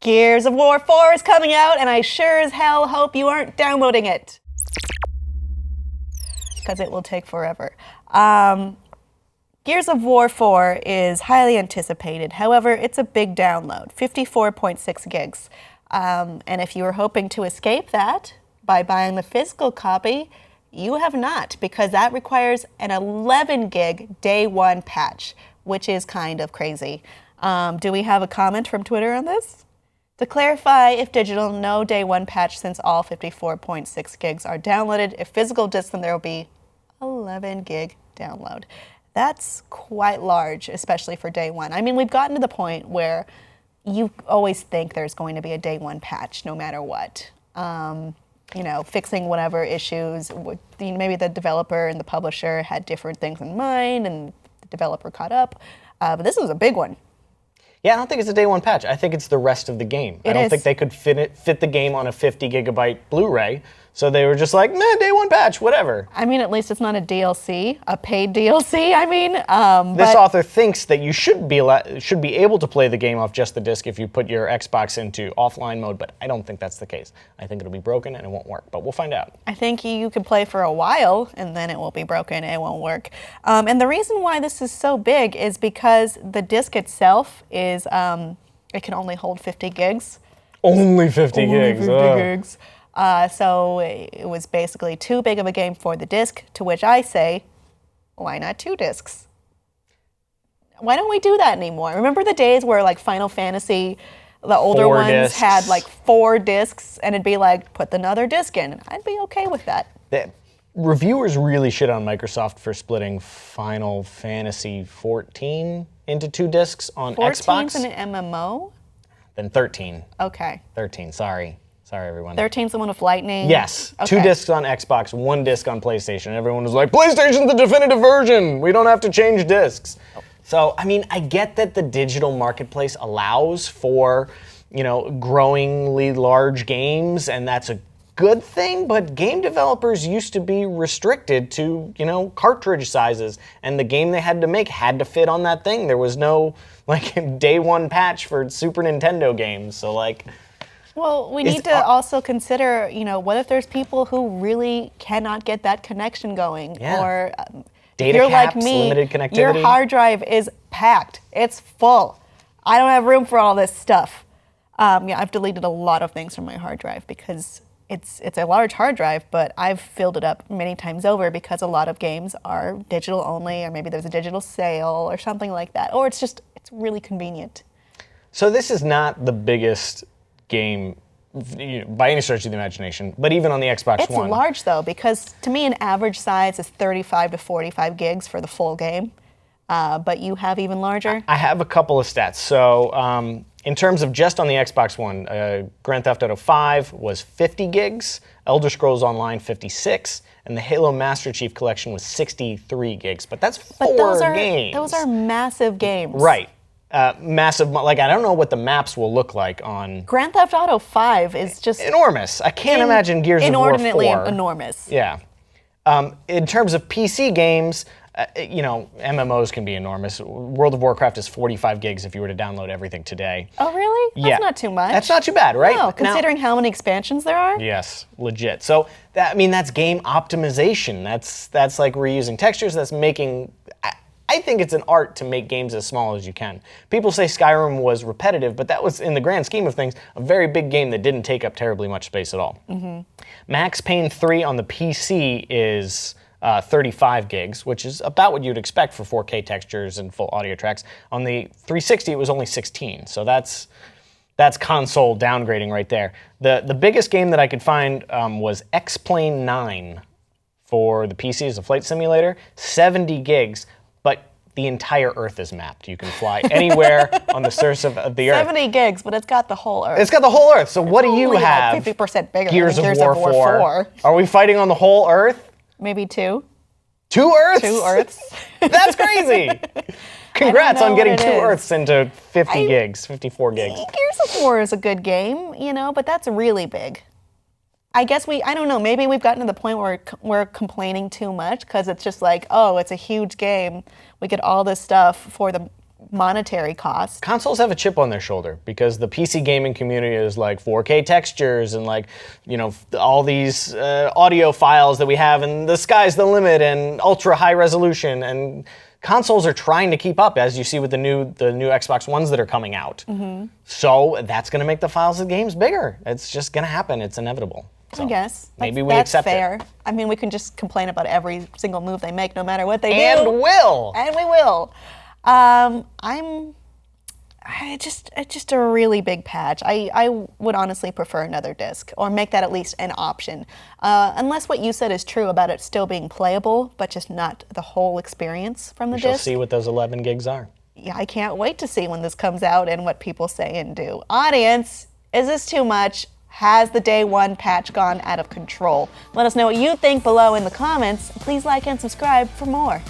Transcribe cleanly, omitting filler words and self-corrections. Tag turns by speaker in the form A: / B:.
A: Gears of War 4 is coming out, and I sure as hell hope you aren't downloading it. Because it will take forever. Gears of War 4 is highly anticipated. However, it's a big download, 54.6 gigs. And if you were hoping to escape that by buying the physical copy, you have not, because that requires an 11 gig day one patch, which is kind of crazy. Do we have a comment from Twitter on this? To clarify, if digital, no day one patch since all 54.6 gigs are downloaded. If physical disc, then there will be 11 gig download. That's quite large, especially for day one. I mean, we've gotten to the point where you always think there's going to be a day one patch no matter what. Fixing whatever issues. Maybe the developer and the publisher had different things in mind and the developer caught up. But this was a big one.
B: Yeah, I don't think it's a day one patch. I think it's the rest of the game. I don't think they could fit the game on a 50 gigabyte Blu-ray. So they were just like, day one patch, whatever.
A: I mean, at least it's not a DLC, a paid DLC. I mean,
B: this author thinks that you should be able to play the game off just the disc if you put your Xbox into offline mode, but I don't think that's the case. I think it'll be broken and it won't work, but we'll find out.
A: I think you can play for a while and then it will be broken and it won't work. And the reason why this is so big is because the disc itself is, it can only hold 50 gigs.
B: Only 50 gigs.
A: 50 gigs. So it was basically too big of a game for the disc, to which I say, why not 2 discs? Why don't we do that anymore? Remember the days where like Final Fantasy, the older ones
B: discs.
A: had like 4 discs and it'd be like, put another disc in. I'd be okay with that.
B: Reviewers really shit on Microsoft for splitting Final Fantasy 14 into 2 discs on Xbox.
A: 14's an MMO?
B: Then 13.
A: Okay.
B: 13, sorry. Sorry, everyone.
A: 13's the one with lightning?
B: Yes.
A: Okay.
B: 2 discs on Xbox, 1 disc on PlayStation. Everyone was like, PlayStation's the definitive version. We don't have to change discs. So, I mean, I get that the digital marketplace allows for, growingly large games, and that's a good thing, but game developers used to be restricted to, cartridge sizes, and the game they had to make had to fit on that thing. There was no, day one patch for Super Nintendo games, so,
A: Well, we need to also consider, what if there's people who really cannot get that connection going?
B: Yeah.
A: Or
B: data
A: you're
B: caps,
A: like me,
B: limited connectivity.
A: Your hard drive is packed. It's full. I don't have room for all this stuff. I've deleted a lot of things from my hard drive because it's a large hard drive, but I've filled it up many times over because a lot of games are digital only, or maybe there's a digital sale or something like that. Or it's really convenient.
B: So this is not the biggest game by any stretch of the imagination, but even on the Xbox One.
A: It's large though, because to me an average size is 35 to 45 gigs for the full game, but you have even larger?
B: I have a couple of stats. So in terms of just on the Xbox One, Grand Theft Auto 5 was 50 gigs, Elder Scrolls Online 56, and the Halo Master Chief Collection was 63 gigs, but that's 4 games.
A: Those are massive games.
B: Right. Massive, I don't know what the maps will look like on...
A: Grand Theft Auto 5 is just...
B: enormous. I can't imagine Gears of War 4.
A: Inordinately enormous.
B: Yeah. In terms of PC games, MMOs can be enormous. World of Warcraft is 45 gigs if you were to download everything today.
A: Oh, really?
B: Yeah.
A: That's not too much.
B: That's not too bad, right?
A: No, considering how many expansions there are?
B: Yes, legit. So, that's game optimization. That's like reusing textures. That's making... I think it's an art to make games as small as you can. People say Skyrim was repetitive, but that was, in the grand scheme of things, a very big game that didn't take up terribly much space at all. Mm-hmm. Max Payne 3 on the PC is 35 gigs, which is about what you'd expect for 4K textures and full audio tracks. On the 360, it was only 16, so that's console downgrading right there. The biggest game that I could find was X-Plane 9 for the PC as a flight simulator, 70 gigs, but the entire Earth is mapped. You can fly anywhere on the surface of the Earth.
A: 70 gigs, but it's got the whole Earth.
B: It's got the whole Earth, so what do you have?
A: Like 50% bigger
B: Gears
A: than
B: of
A: Gears
B: War
A: of War 4.
B: Are we fighting on the whole Earth?
A: Maybe 2.
B: 2 Earths?
A: 2 Earths.
B: That's crazy. Congrats on getting 2
A: is.
B: Earths into 50 gigs, 54 gigs.
A: Gears of War is a good game, but that's really big. I guess I don't know, maybe we've gotten to the point where we're complaining too much because it's just like, oh, it's a huge game. We get all this stuff for the monetary cost.
B: Consoles have a chip on their shoulder because the PC gaming community is like 4K textures and like, all these audio files that we have, and the sky's the limit, and ultra high resolution, and consoles are trying to keep up, as you see with the new Xbox Ones that are coming out. So that's going to make the files of games bigger. It's just going to happen. It's inevitable. So
A: I guess.
B: Maybe we
A: that's
B: accept
A: fair.
B: it.
A: I mean, we can just complain about every single move they make, no matter what they do.
B: And will.
A: And we will. It's just a really big patch. I would honestly prefer another disc, or make that at least an option. Unless what you said is true about it still being playable, but just not the whole experience from the
B: We shall
A: disc.
B: see what those 11 gigs are.
A: Yeah, I can't wait to see when this comes out and what people say and do. Audience, is this too much? Has the day one patch gone out of control? Let us know what you think below in the comments. Please like and subscribe for more.